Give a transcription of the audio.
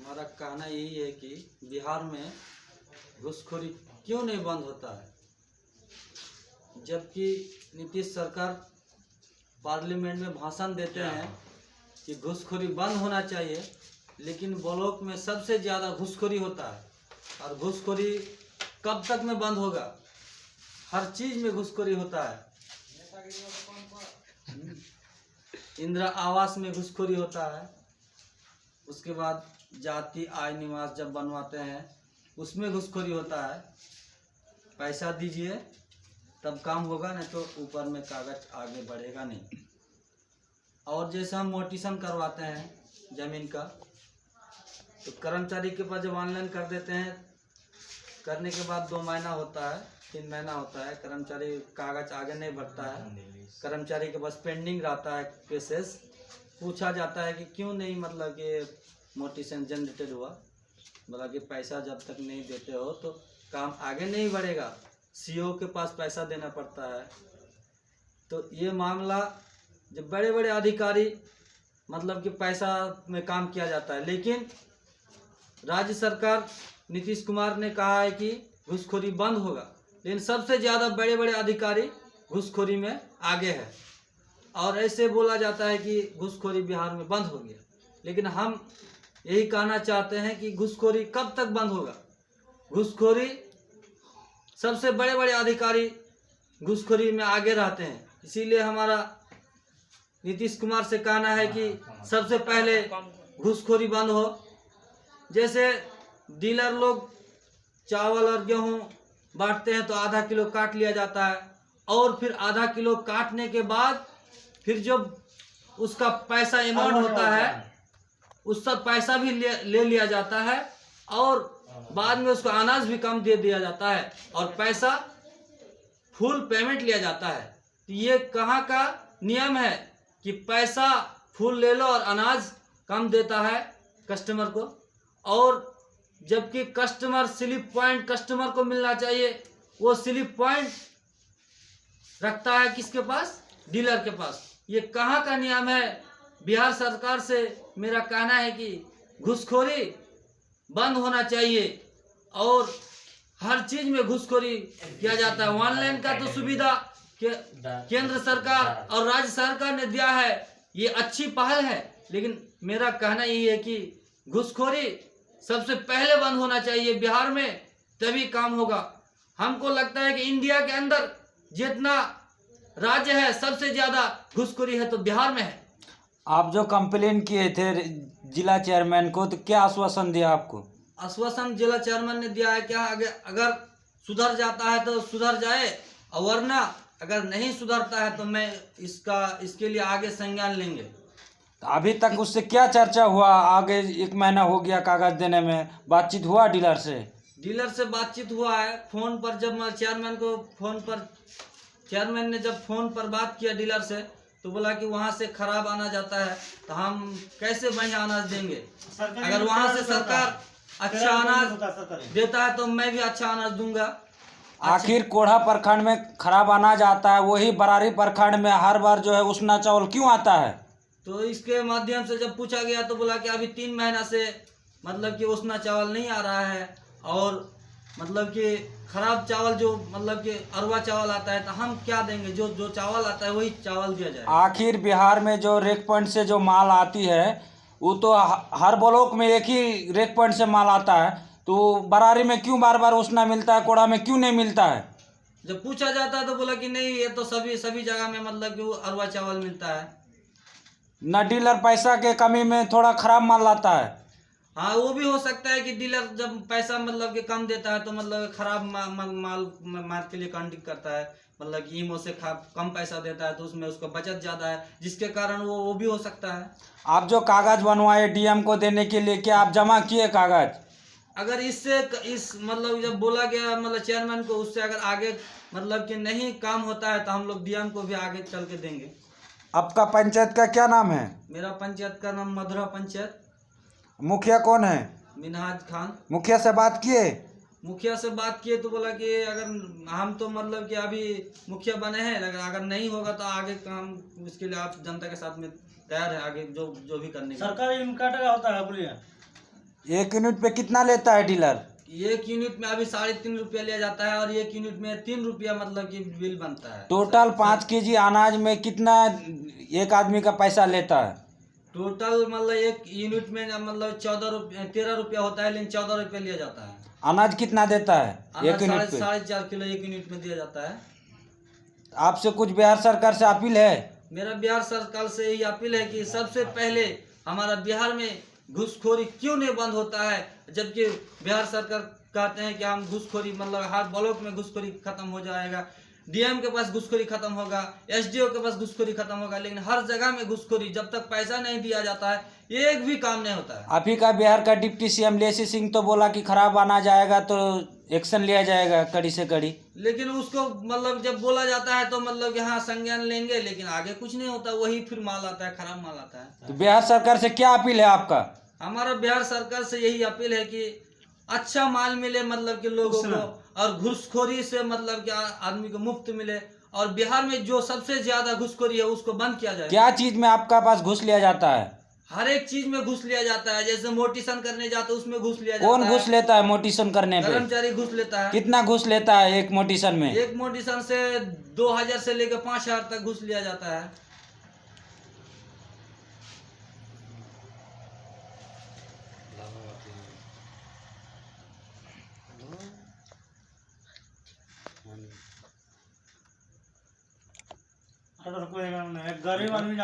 हमारा कहना यही है कि बिहार में घूसखोरी क्यों नहीं बंद होता है, जबकि नीतीश सरकार पार्लियामेंट में भाषण देते हैं कि घूसखोरी बंद होना चाहिए, लेकिन ब्लॉक में सबसे ज़्यादा घूसखोरी होता है। और घूसखोरी कब तक में बंद होगा? हर चीज़ में घूसखोरी होता है। इंदिरा आवास में घूसखोरी होता है, उसके बाद जाति आय निवास जब बनवाते हैं उसमें घूसखोरी होता है। पैसा दीजिए तब काम होगा, नहीं तो ऊपर में कागज आगे बढ़ेगा नहीं। और जैसे हम मोटिशन करवाते हैं ज़मीन का, तो कर्मचारी के पास जब ऑनलाइन कर देते हैं, करने के बाद 2 महीना होता है, 3 महीना होता है, कर्मचारी कागज आगे नहीं बढ़ता है। कर्मचारी के पास पेंडिंग रहता है केसेस। पूछा जाता है कि क्यों नहीं, मतलब कि मोटिशन जनरेटेड हुआ। बोला कि पैसा जब तक नहीं देते हो तो काम आगे नहीं बढ़ेगा, सीओ के पास पैसा देना पड़ता है। तो ये मामला जब बड़े बड़े अधिकारी, मतलब कि पैसा में काम किया जाता है, लेकिन राज्य सरकार नीतीश कुमार ने कहा है कि घूसखोरी बंद होगा, लेकिन सबसे ज़्यादा बड़े बड़े अधिकारी घूसखोरी में आगे है। और ऐसे बोला जाता है कि घूसखोरी बिहार में बंद हो गया, लेकिन हम यही कहना चाहते हैं कि घूसखोरी कब तक बंद होगा? घूसखोरी, सबसे बड़े बड़े अधिकारी घूसखोरी में आगे रहते हैं। इसीलिए हमारा नीतीश कुमार से कहना है कि सबसे पहले घूसखोरी बंद हो। जैसे डीलर लोग चावल और गेहूं बांटते हैं तो आधा किलो काट लिया जाता है, और फिर आधा किलो काटने के बाद फिर जब उसका पैसा अमाउंट होता है, उस सब पैसा भी ले लिया जाता है, और बाद में उसको अनाज भी कम दे दिया जाता है, और पैसा फुल पेमेंट लिया जाता है। तो ये कहाँ का नियम है कि पैसा फुल ले लो और अनाज कम देता है कस्टमर को? और जबकि कस्टमर स्लिप पॉइंट कस्टमर को मिलना चाहिए, वो स्लिप पॉइंट रखता है किसके पास? डीलर के पास। ये कहाँ का नियम है? बिहार सरकार से मेरा कहना है कि घूसखोरी बंद होना चाहिए, और हर चीज में घूसखोरी किया जाता है। ऑनलाइन का तो सुविधा केंद्र सरकार और राज्य सरकार ने दिया है, ये अच्छी पहल है, लेकिन मेरा कहना यही है कि घूसखोरी सबसे पहले बंद होना चाहिए बिहार में, तभी काम होगा। हमको लगता है कि इंडिया के अंदर जितना राज्य है सबसे ज्यादा घूसखोरी है तो बिहार में है। आप जो कंप्लेन किए थे जिला चेयरमैन को, तो क्या आश्वासन दिया आपको? आश्वासन जिला चेयरमैन ने दिया है क्या, अगर सुधर जाता है तो सुधर जाए, और वरना अगर नहीं सुधरता है तो मैं इसके लिए आगे संज्ञान लेंगे। तो अभी तक उससे क्या चर्चा हुआ? आगे 1 महीना हो गया कागज देने में, बातचीत हुआ डीलर से? डीलर से बातचीत हुआ है फोन पर। जब मैं चेयरमैन ने जब फोन पर बात किया डीलर से, तो बोला कि वहाँ से खराब आना जाता है, तो हम कैसे बढ़िया अनाज देंगे? अगर वहाँ से सरकार अच्छा अनाज देता है तो मैं भी अच्छा अनाज दूंगा। आखिर कोढ़ा प्रखंड में खराब अनाज आता है, वही बरारी प्रखंड में हर बार जो है उसना चावल क्यों आता है? तो इसके माध्यम से जब पूछा गया तो बोला कि अभी 3 महीना से मतलब कि उसना चावल नहीं आ रहा है, और मतलब कि खराब चावल जो मतलब कि अरवा चावल आता है, तो हम क्या देंगे? जो चावल आता है वही चावल दिया जाए। आखिर बिहार में जो रेक पॉइंट से जो माल आती है, वो तो हर ब्लॉक में एक ही रेक पॉइंट से माल आता है, तो बरारी में क्यों बार बार उसना मिलता है, कोड़ा में क्यों नहीं मिलता है? जब पूछा जाता है तो बोला कि नहीं, ये तो सभी जगह में मतलब कि वो अरवा चावल मिलता है। न डीलर पैसा के कमी में थोड़ा खराब माल लाता है। हाँ, वो भी हो सकता है कि डीलर जब पैसा मतलब कि कम देता है तो मतलब खराब माल के लिए कांटेक्ट करता है, मतलब कि ईमो से कम पैसा देता है तो उसमें उसका बचत ज़्यादा है, जिसके कारण वो भी हो सकता है। आप जो कागज बनवाए डीएम को देने के लिए, क्या आप जमा किए कागज? अगर इस मतलब जब बोला गया मतलब चेयरमैन को, उससे अगर आगे मतलब कि नहीं काम होता है तो हम लोग डीएम को भी आगे चल के देंगे। आपका पंचायत का क्या नाम है? मेरा पंचायत का नाम मधुरा पंचायत। मुखिया कौन है? मिनहाज खान। मुखिया से बात किए? मुखिया से बात किए तो बोला कि अगर हम तो मतलब कि अभी मुखिया बने हैं, अगर नहीं होगा तो आगे काम इसके लिए आप जनता के साथ में तैयार है, आगे जो भी करने का। सरकारी इनका होता है, बोलिए। एक यूनिट पे कितना लेता है डीलर? एक यूनिट में अभी 3.5 रुपया लिया जाता है और एक यूनिट में 3 रुपया मतलब कि बिल बनता है। टोटल 5 केजी अनाज में कितना एक आदमी का पैसा लेता है? टोटल मतलब एक यूनिट में मतलब 13 रुपया होता है, लेकिन 14 रुपया लिया जाता है। अनाज कितना देता है एक यूनिट पे? 4.5 किलो एक यूनिट में दिया जाता है। आपसे कुछ बिहार सरकार से अपील है? मेरा बिहार सरकार से यही अपील है कि सबसे पहले हमारा बिहार में घूसखोरी क्यों नहीं बंद होता है, जबकि बिहार सरकार कहते हैं कि हम घूसखोरी मतलब हर ब्लॉक में घूसखोरी खत्म हो जाएगा, डीएम के पास घूसखोरी खत्म होगा, एसडीओ के पास घूसखोरी खत्म होगा, लेकिन हर जगह में घूसखोरी, जब तक पैसा नहीं दिया जाता है एक भी काम नहीं होता है। आप ही का बिहार का डिप्टी सीएम लेसी सिंह तो बोला कि खराब अनाज आएगा तो एक्शन लिया जाएगा कड़ी से कड़ी, लेकिन उसको मतलब जब बोला जाता है तो मतलब कि हाँ संज्ञान लेंगे, लेकिन आगे कुछ नहीं होता, वही फिर माल आता है, खराब माल आता है। तो बिहार सरकार से क्या अपील है आपका? हमारा बिहार सरकार से यही अपील है कि अच्छा माल मिले मतलब कि लोगों को, और घूसखोरी से मतलब कि आदमी को मुफ्त मिले, और बिहार में जो सबसे ज्यादा घूसखोरी है उसको बंद किया जाए। क्या चीज में आपका पास घूस लिया जाता है? हर एक चीज में घूस लिया जाता है, जैसे मोटिशन करने जाते उसमें घूस लिया जाता कौन है। घूस लेता है मोटिशन करने पे? कर्मचारी घूस लेता है। कितना घूस लेता है एक मोटिशन में? एक मोटिशन से 2000 से लेकर 5000 तक घूस लिया जाता है। अगर कोई गरीब आदमी